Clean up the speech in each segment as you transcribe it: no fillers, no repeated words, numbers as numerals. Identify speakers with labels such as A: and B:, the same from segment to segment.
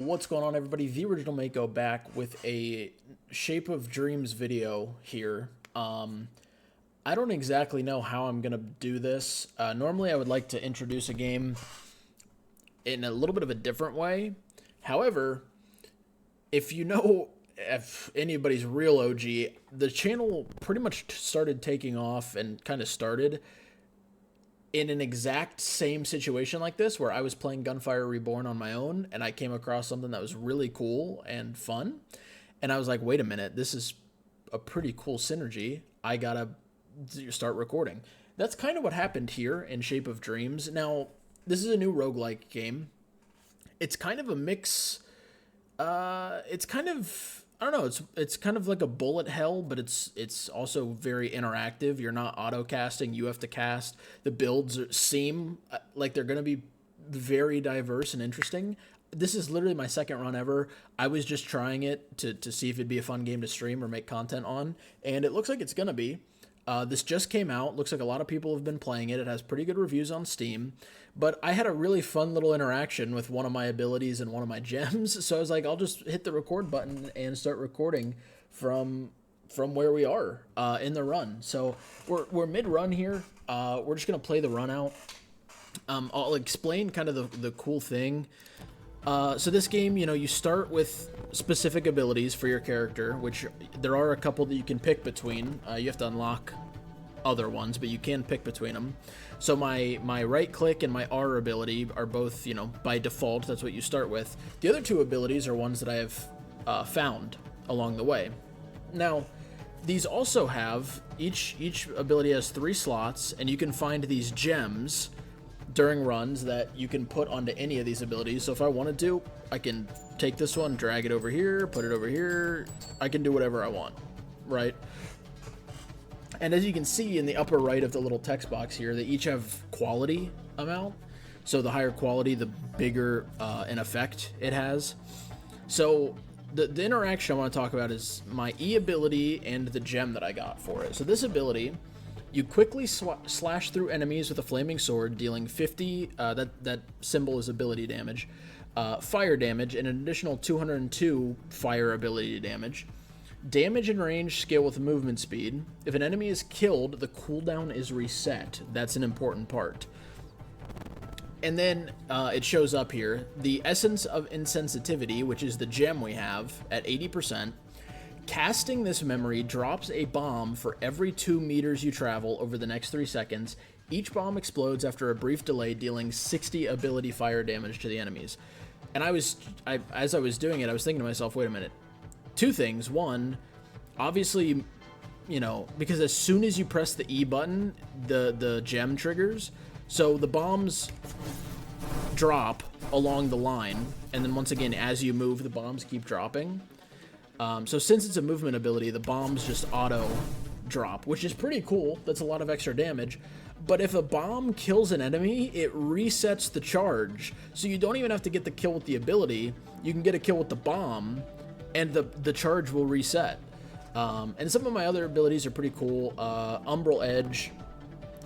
A: What's going on, everybody? The Original Mako back with a Shape of Dreams video here. I don't exactly know how I'm going to do this. Normally, I would like to introduce a game in a little bit of a different way. However, if anybody's real OG, the channel pretty much started taking off and kind of started in an exact same situation like this, where I was playing Gunfire Reborn on my own and I came across something that was really cool and fun. And I was like, wait a minute, this is a pretty cool synergy. I gotta start recording. That's kind of what happened here in Shape of Dreams. Now, this is a new roguelike game. It's kind of a mix. It's kind of, I don't know. It's kind of like a bullet hell, but it's also very interactive. You're not auto casting. You have to cast. The builds seem like they're going to be very diverse and interesting. This is literally my second run ever. I was just trying it to see if it'd be a fun game to stream or make content on, and it looks like it's going to be. This just came out. Looks like a lot of people have been playing it. It has pretty good reviews on Steam. But I had a really fun little interaction with one of my abilities and one of my gems. So I was like, I'll just hit the record button and start recording from where we are in the run. So we're mid-run here. We're just going to play the run out. I'll explain kind of the cool thing. So this game, you start with specific abilities for your character, which there are a couple that you can pick between. You have to unlock other ones, but you can pick between them. So my right click and my R ability are both, by default, that's what you start with. The other two abilities are ones that I have found along the way. Now, these also have, each ability has 3 slots, and you can find these gems during runs that you can put onto any of these abilities. So if I wanted to, I can take this one, drag it over here, put it over here. I can do whatever I want, right? And as you can see in the upper right of the little text box here, they each have quality amount. So the higher quality, the bigger an effect it has. So the interaction I want to talk about is my E ability and the gem that I got for it. So this ability, you quickly slash through enemies with a flaming sword, dealing 50, that symbol is ability damage, fire damage, and an additional 202 fire ability damage. Damage and range scale with movement speed. If an enemy is killed, the cooldown is reset. That's an important part. And then it shows up here, the Essence of Insensitivity, which is the gem we have, at 80%. Casting this memory drops a bomb for every 2 meters you travel over the next 3 seconds. Each bomb explodes after a brief delay, dealing 60 ability fire damage to the enemies. And as I was doing it, I was thinking to myself, wait a minute. 2 things. One, obviously, because as soon as you press the E button, the gem triggers. So the bombs drop along the line, and then once again, as you move, the bombs keep dropping. So since it's a movement ability, the bombs just auto drop, which is pretty cool. That's a lot of extra damage. But if a bomb kills an enemy, it resets the charge. So you don't even have to get the kill with the ability. You can get a kill with the bomb, and the charge will reset. And some of my other abilities are pretty cool. Umbral Edge,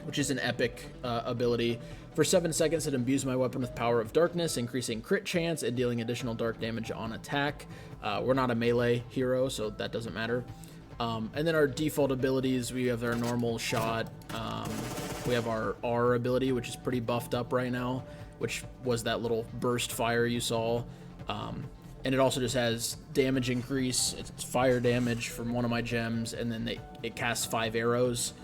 A: which is an epic ability. For 7 seconds, it imbues my weapon with Power of Darkness, increasing crit chance and dealing additional dark damage on attack. We're not a melee hero, so that doesn't matter. And then our default abilities, we have our normal shot. We have our R ability, which is pretty buffed up right now, which was that little burst fire you saw. And it also just has damage increase. It's fire damage from one of my gems, and then it casts 5 arrows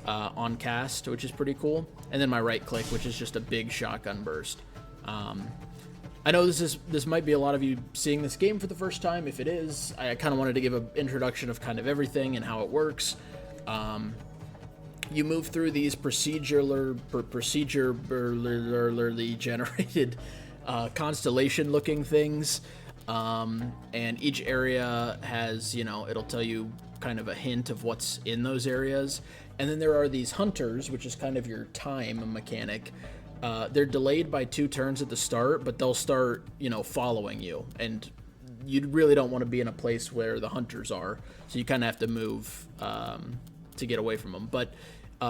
A: on cast, which is pretty cool. And then my right click, which is just a big shotgun burst. I know this might be a lot of you seeing this game for the first time. If it is, I kind of wanted to give an introduction of kind of everything and how it works. You move through these procedurally generated constellation-looking things. And each area has, it'll tell you kind of a hint of what's in those areas. And then there are these hunters, which is kind of your time mechanic. They're delayed by 2 turns at the start, but they'll start, following you. And you really don't want to be in a place where the hunters are. So you kind of have to move to get away from them. But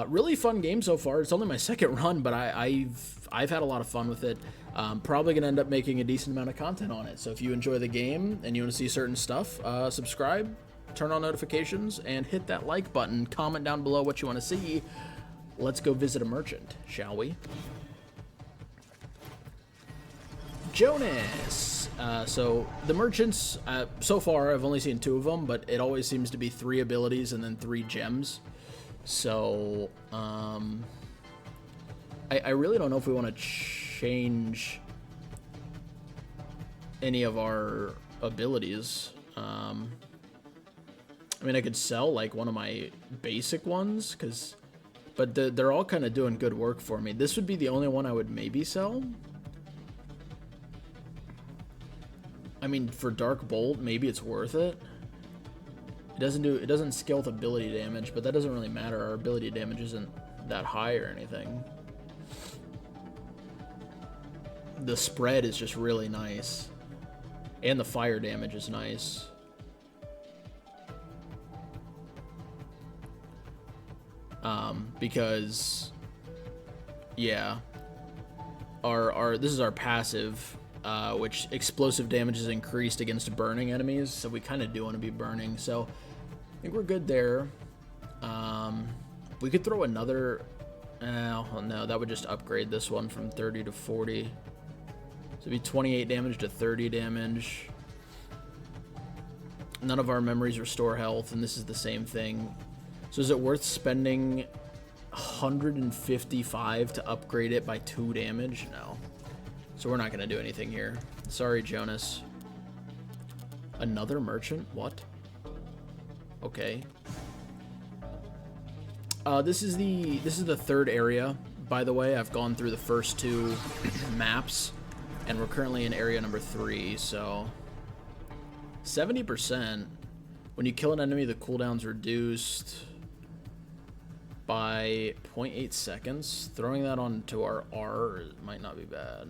A: Really fun game so far. It's only my second run, but I've had a lot of fun with it. Probably gonna end up making a decent amount of content on it. So if you enjoy the game and you want to see certain stuff, subscribe, turn on notifications, and hit that like button. Comment down below what you want to see. Let's go visit a merchant, shall we? Jonas. So the merchants, so far I've only seen 2 of them, but it always seems to be 3 abilities and then 3 gems. So I really don't know if we want to change any of our abilities. I mean, I could sell like one of my basic ones, but they're all kind of doing good work for me. This would be the only one I would maybe sell. I mean, for Dark Bolt, maybe it's worth it. It doesn't scale with ability damage, but that doesn't really matter. Our ability damage isn't that high or anything. The spread is just really nice. And the fire damage is nice. Because yeah, this is our passive, which explosive damage is increased against burning enemies, so we kind of do want to be burning, so I think we're good there. We could throw another, well, no, that would just upgrade this one from 30 to 40, so it'd be 28 damage to 30 damage. None of our memories restore health, and this is the same thing. So is it worth spending 155 to upgrade it by 2 damage? No. So we're not going to do anything here. Sorry, Jonas. Another merchant? What? Okay. This is the 3rd area, by the way. I've gone through the first 2 maps, and we're currently in area number 3, so 70%. When you kill an enemy, the cooldown's reduced by 0.8 seconds. Throwing that onto our R might not be bad.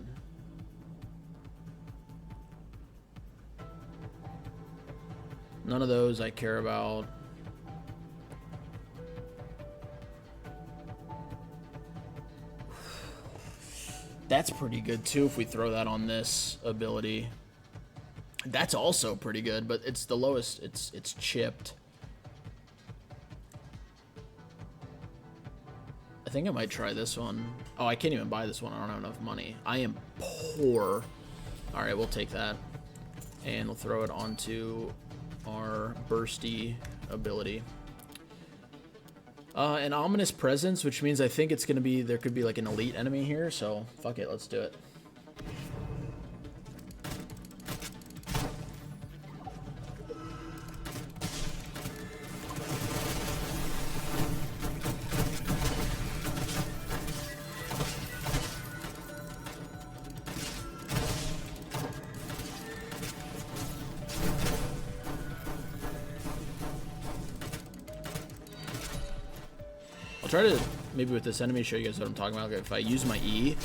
A: None of those I care about. That's pretty good too if we throw that on this ability. That's also pretty good, but it's the lowest. It's chipped. I think I might try this one. Oh, I can't even buy this one. I don't have enough money. I am poor. All right, we'll take that. And we'll throw it onto our bursty ability. An ominous presence, which means I think it's going to be, there could be like an elite enemy here. So fuck it, let's do it. I'll try to, maybe with this enemy, show you guys what I'm talking about. If I use my E,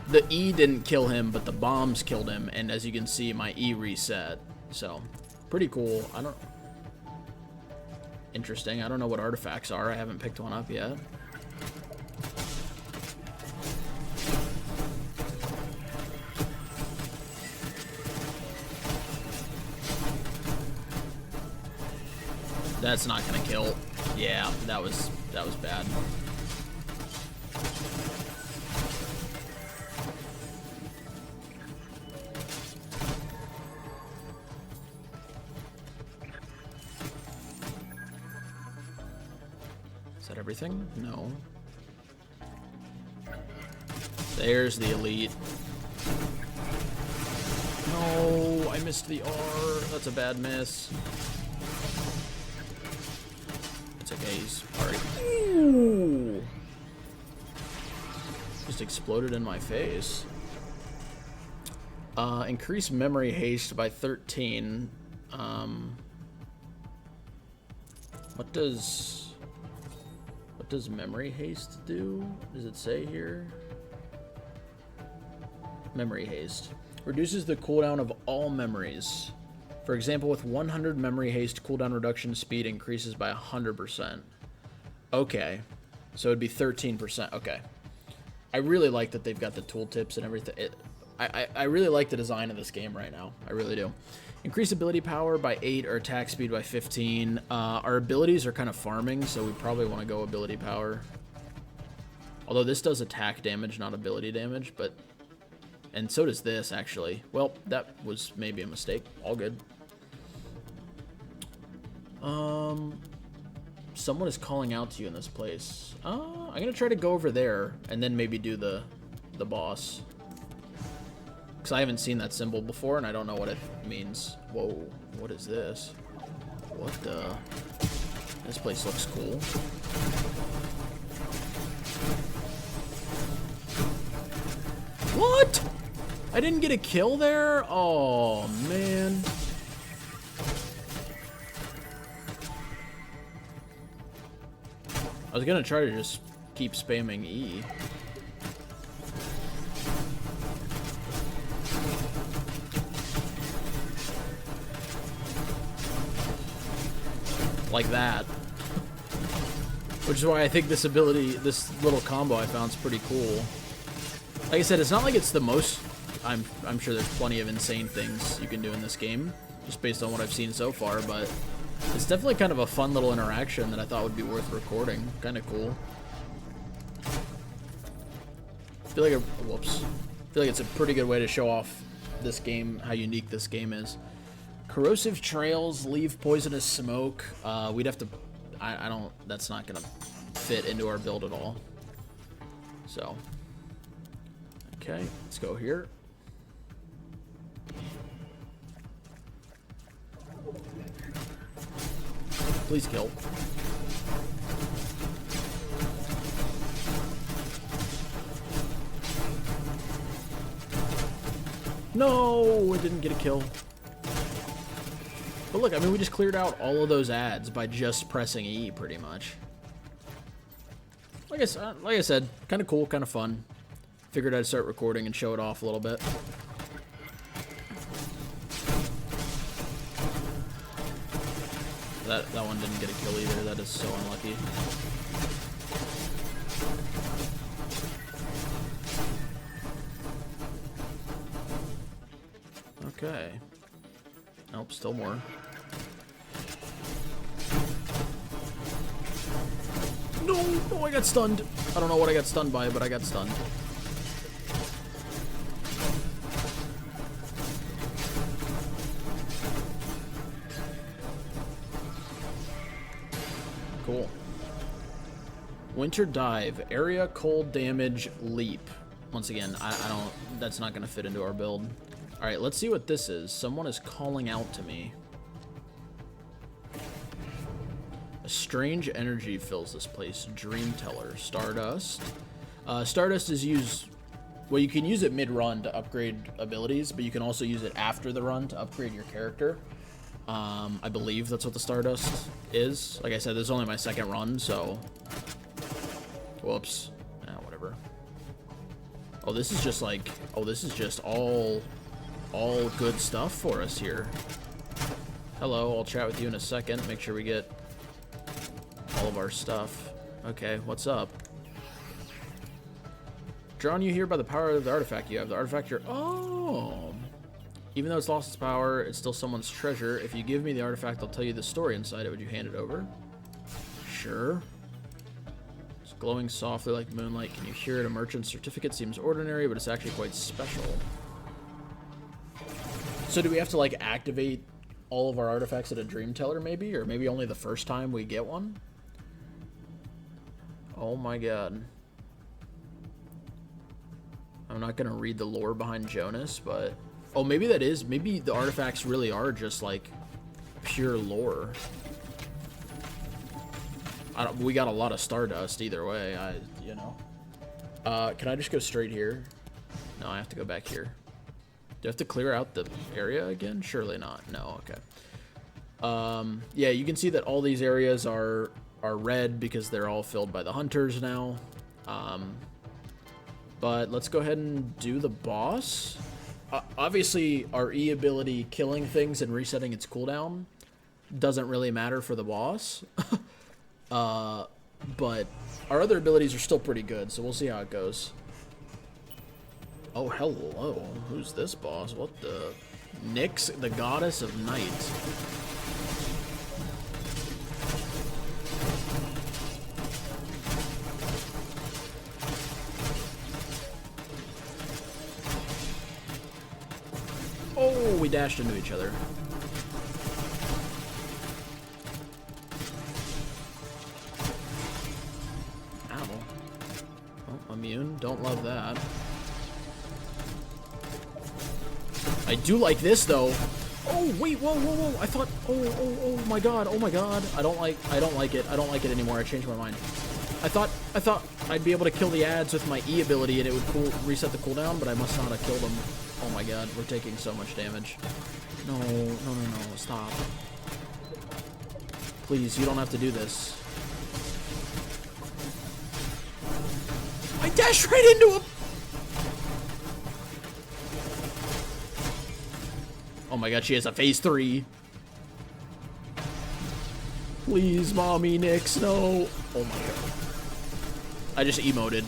A: the E didn't kill him, but the bombs killed him, and as you can see, my E reset. So, pretty cool. Interesting. I don't know what artifacts are. I haven't picked one up yet. That's not gonna kill. Yeah, that was bad. Is that everything? No. There's the elite. No, I missed the R. That's a bad miss. It's okay, he's already... Ooh! Just exploded in my face. Increase memory haste by 13. What does memory haste do? Does it say here? Memory haste. Reduces the cooldown of all memories. For example, with 100 memory haste, cooldown reduction speed increases by 100%. Okay. So it'd be 13%. Okay. I really like that they've got the tooltips and everything. I really like the design of this game right now. I really do. Increase ability power by 8 or attack speed by 15. Our abilities are kind of farming, so we probably want to go ability power. Although this does attack damage, not ability damage, but... And so does this, actually. Well, that was maybe a mistake. All good. Someone is calling out to you in this place. I'm going to try to go over there and then maybe do the boss. Because I haven't seen that symbol before and I don't know what it means. Whoa, what is this? What the... This place looks cool. What? I didn't get a kill there? Oh, man. I was gonna try to just keep spamming E. Like that. Which is why I think this ability, this little combo I found is pretty cool. Like I said, it's not like it's the most... I'm sure there's plenty of insane things you can do in this game, just based on what I've seen so far, but it's definitely kind of a fun little interaction that I thought would be worth recording. Kind of cool. I feel like it's a pretty good way to show off this game, how unique this game is. Corrosive trails leave poisonous smoke. We'd have to... I don't... That's not going to fit into our build at all. So... Okay, let's go here. Please kill. No, it didn't get a kill. But look, I mean, we just cleared out all of those ads by just pressing E, pretty much. Like I said, kind of cool, kind of fun. Figured I'd start recording and show it off a little bit. That one didn't get a kill either. That is so unlucky. Okay. Nope, still more. No! Oh, I got stunned. I don't know what I got stunned by, but I got stunned. Cool. Winter dive, area cold damage leap. Once again, I don't, that's not gonna fit into our build. All right, let's see what this is. Someone is calling out to me. A strange energy fills this place. Dream Teller, Stardust. Stardust is used, well, you can use it mid-run to upgrade abilities, but you can also use it after the run to upgrade your character. I believe that's what the Stardust is. Like I said, this is only my second run, so... Whoops. Whatever. Oh, this is just like... Oh, this is just all good stuff for us here. Hello, I'll chat with you in a second. Make sure we get all of our stuff. Okay, what's up? Drawn you here by the power of the artifact you have. The artifact you're... Oh! Even though it's lost its power, it's still someone's treasure. If you give me the artifact, I'll tell you the story inside it. Would you hand it over? Sure. It's glowing softly like moonlight. Can you hear it? A merchant's certificate seems ordinary, but it's actually quite special. So do we have to, like, activate all of our artifacts at a Dream Teller, maybe? Or maybe only the first time we get one? Oh my god. I'm not gonna read the lore behind Jonas, but... Oh, maybe that is... Maybe the artifacts really are just, like, pure lore. We got a lot of Stardust either way, you know. Can I just go straight here? No, I have to go back here. Do I have to clear out the area again? Surely not. No, okay. Yeah, you can see that all these areas are red because they're all filled by the hunters now. But let's go ahead and do the boss. Obviously, our E ability killing things and resetting its cooldown doesn't really matter for the boss. but our other abilities are still pretty good, so we'll see how it goes. Oh, hello. Who's this boss? What the... Nyx, the goddess of night. Oh, we dashed into each other. Ow. Oh, immune. Don't love that. I do like this though. Oh wait, whoa, whoa, whoa! I thought, oh my god, oh my god! I don't like it. I don't like it anymore. I changed my mind. I thought I'd be able to kill the ads with my E ability and it would reset the cooldown, but I must not have killed them. Oh my god, we're taking so much damage. No, stop. Please, you don't have to do this. I dashed right into him. Oh my god, she has a phase 3. Please, mommy, Nyx, no. Oh my god. I just emoted.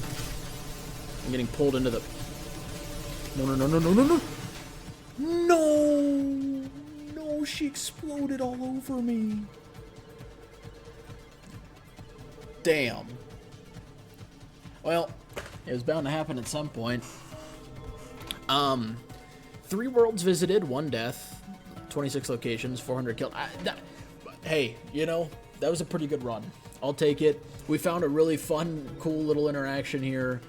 A: I'm getting pulled into the... No. No, she exploded all over me. Damn. Well, it was bound to happen at some point. 3 worlds visited, 1 death, 26 locations, 400 kills. Hey, you know, that was a pretty good run. I'll take it. We found a really fun, cool little interaction here.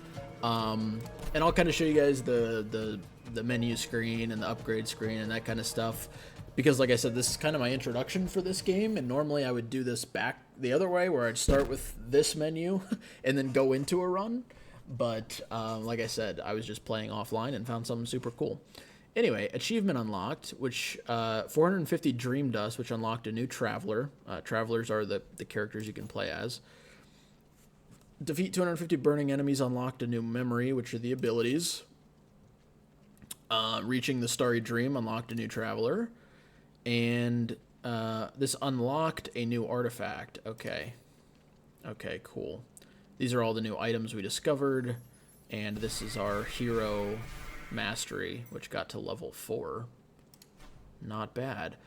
A: And I'll kind of show you guys the menu screen and the upgrade screen and that kind of stuff. Because like I said, this is kind of my introduction for this game. And normally I would do this back the other way where I'd start with this menu and then go into a run. But like I said, I was just playing offline and found something super cool. Anyway, achievement unlocked, which 450 Dream Dust, which unlocked a new Traveler. Travelers are the characters you can play as. Defeat 250 burning enemies unlocked a new memory, which are the abilities. Reaching the Starry Dream unlocked a new Traveler. And this unlocked a new artifact. Okay. Okay, cool. These are all the new items we discovered. And this is our hero... mastery, which got to level 4. Not bad.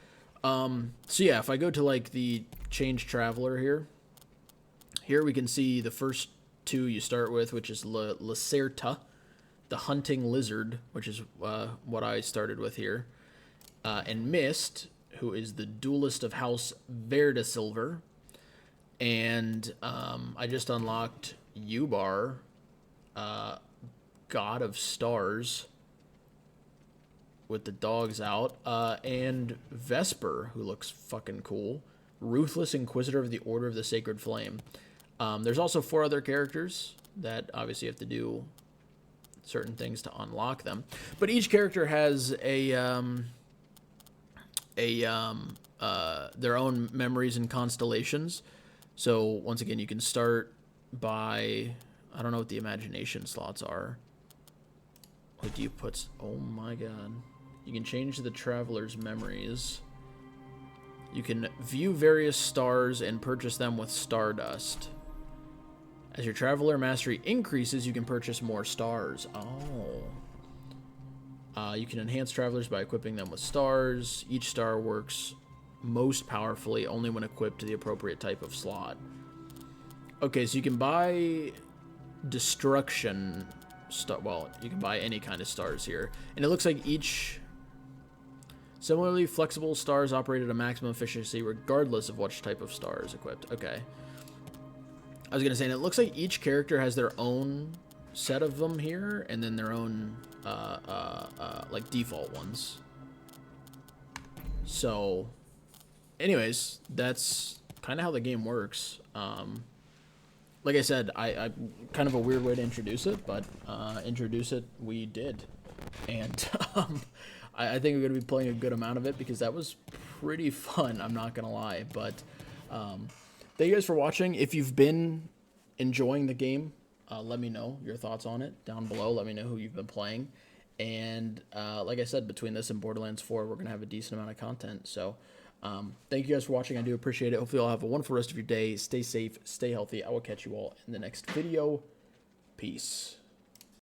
A: So yeah, if I go to like the change traveler here we can see the first 2 you start with, which is Lacerta, the hunting lizard, which is what I started with here, and Mist, who is the duelist of House Verdesilver, and I just unlocked Ubar, God of Stars, with the dogs out, and Vesper, who looks fucking cool. Ruthless Inquisitor of the Order of the Sacred Flame. There's also 4 other characters that obviously you have to do certain things to unlock them. But each character has their own memories and constellations. So once again, you can start by... I don't know what the imagination slots are. What do you put? Oh my god. You can change the traveler's memories. You can view various stars and purchase them with Stardust. As your traveler mastery increases, you can purchase more stars. Oh. You can enhance travelers by equipping them with stars. Each star works most powerfully only when equipped to the appropriate type of slot. Okay, so you can buy destruction... well, you can buy any kind of stars here. And it looks like each... Similarly, flexible stars operate at a maximum efficiency regardless of which type of star is equipped. Okay. I was going to say, and it looks like each character has their own set of them here, and then their own, like, default ones. So, anyways, that's kind of how the game works. Like I said, I kind of a weird way to introduce it, but introduce it we did. And I think we're going to be playing a good amount of it because that was pretty fun, I'm not going to lie. But thank you guys for watching. If you've been enjoying the game, let me know your thoughts on it down below. Let me know who you've been playing. And like I said, between this and Borderlands 4, we're going to have a decent amount of content. So Thank you guys for watching. I do appreciate it. Hopefully you'll have a wonderful rest of your day. Stay safe, stay healthy. I will catch you all in the next video. Peace.